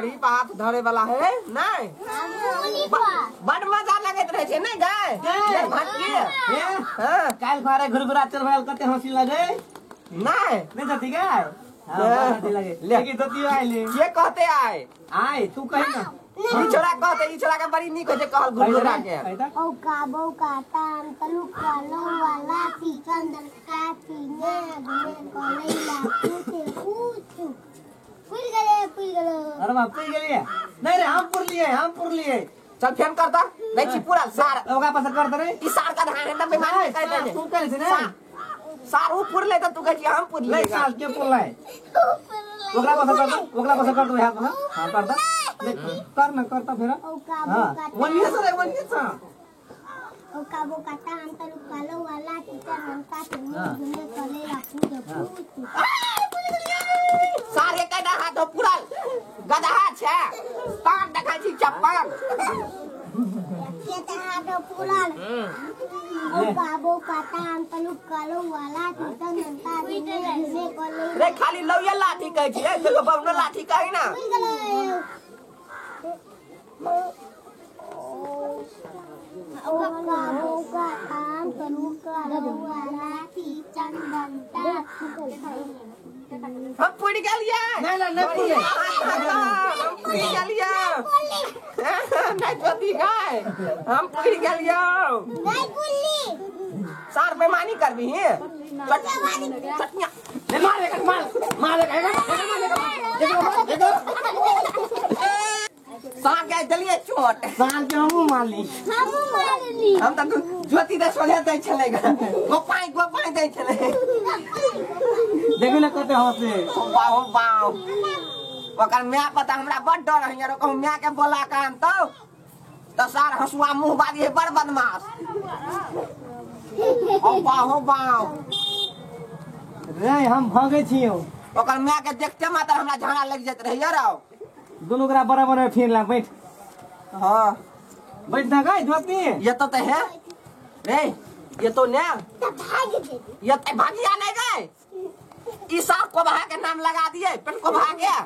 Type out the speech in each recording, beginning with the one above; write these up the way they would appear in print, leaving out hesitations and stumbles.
हाथ धरे वाला है नहीं बड़ मजा लगत रहे छे नहीं गाय काल घरे घुरघुरा चलवाल कते हंसी लगे नहीं जती गाय हां लगे लेकिन जती आइले के कहते आए तू कहि ना ई छोरा के बड़ी नीक होय कहल घुरघुरा के औका तान तलुका लौवाला चिकन का पीने कलेला पूछ पुल गले अरे बाप पुल गलिए नहीं रे हम पुर लिए चल फेन करता नहीं छी पूरा सार ओका पास करता रे ई सार का धान है बेमारी कहते हैं तू करे छे ना सार ऊ पुर ले त तू कह हम पुर ले नहीं साल के पुर लाए ओकरा पास कर दो हां करता कर ना करता फिर हां वनिए से औका तान तलुका लौवाला चिकन का पीने कलेला पूछ सारे कदा हाथ पूरा गधा छे कान देखा छी चप्पल के हाथ पूरा औका तान तलुका लौवाला चिकन का पीने कलेला रे खाली लौया लाठी कह छी रे तो बम लाठी कहि ना औका तान तलुका लौवाला चिकन बनता हम पूरी गलिए नहीं पूरी हम पूरी गलिए नहीं जोती गाय हम पूरी गलिए नहीं पुल्ली सार बेमानी करबी है चटनिया ले मार सार के दलिए चोट साल के हम मारली हम त ज्योति दे सोले दै छलेगा गोपाई दै छले देखि ना कते हंसे बाओ ओकर मैं पता हमरा बड़ डर है यार कहूं मैं के बोला कान तो सार हसुआ मुंह बादी है बड़ बदमाश हो बाओ रे हम भागे छियो ओकर मैं के देखते मात्र हमरा झाड़ा लग जात रहे यार दोनों करा बराबर में फिर ला बैठ हां बैठ ना गई धोती ये तो है रे ये तो ने भाग दे ये तो भागिया नहीं गए ईसा को बहा के नाम लगा दिए पेट को भाग गया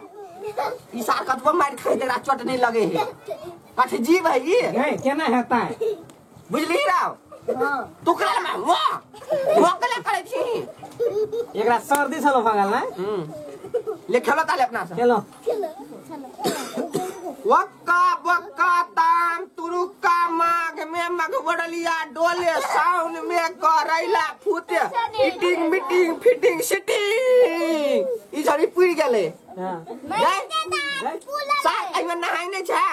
ईसा कतबो मार खाई तेरा चोट नहीं लगे है कठ जीव है ये केना हेता है बुझली राव हां तू करे में वो कले करे छी एकरा सर्दी छलो भागल ना ले खेलो ताले अपना से चलो वक्का तान तुरुका माघ में मगबड़लिया डोले साउन में करैला फूटे मीटिंग फिटिंग सिटिंग ई झड़ी पुरी गेले हां सार एमे नहाई नै छै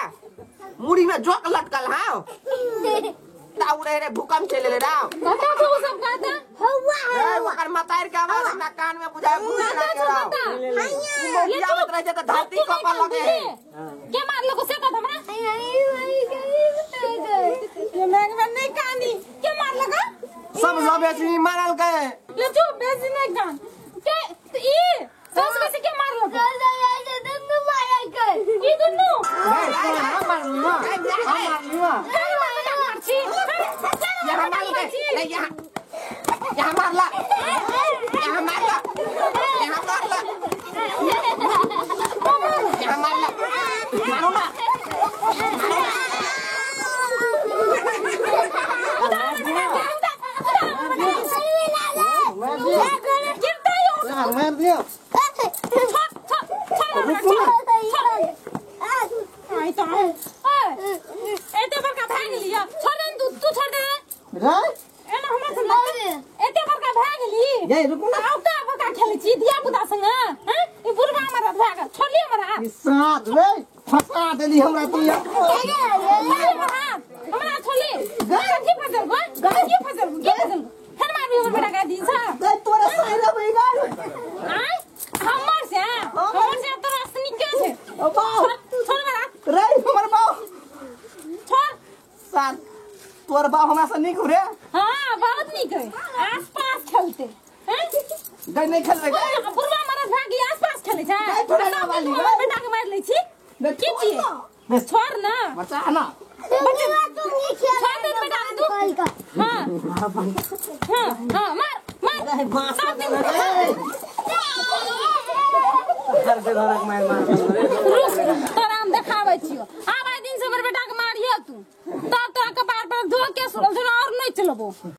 मुड़ी में जोक लटकल हां ताउरे रे भूकंप चले ले राव कता तो सब कहता हवा रे ओकर मतार के आवाज हमरा कान में बुझाय बुझा के राव ये आवत रहे त धरती कपा लगे के मार लो से कहत हमरा ये मैंने नहीं कानी के मार लगा सब बेची मारल गए ले जो बेची नहीं कान के ई सब से के मार लगा दुनु मारा कर ई दुनु यहाँ मार ला मारो ना मार दियो एते बड़का भाग लिया छोड़ दे तू छोड़ दे रे एना हमरा से एते बड़का भाग ली ये रुक ना औका बड़का खेले छी दिया बुदा संग हैं ई बुरबा हमरा भाग छोड़ ले हमरा साथ रे फसा देली हमरा तू हमरा छोड़ ले गठी फसल गठी फसल फिर मार भी बड़ा का दिन सा दे तोरा सहिरा बैगा आय हमर से तोरा असनी के छे ओ बाऊ छोड़ हमरा रे हमर बाऊ छोड़ साथ तोर बाऊ हमरा से निक रे हां बहुत निक है आस-पास खेलते हैं गई नहीं खेलबे बुरबा मरद भागी आस-पास खेले छै गई थोड़ा ना वाली बेटा के मार ले छी की छी छोड़ ना बचा ना बच्चा तू नहीं खेल छोड़ दे बेटा तू हां मार रे बांस रे घर पे धरक मार रुक तू तो तोरा कपार पर धो के और नहीं चलबो।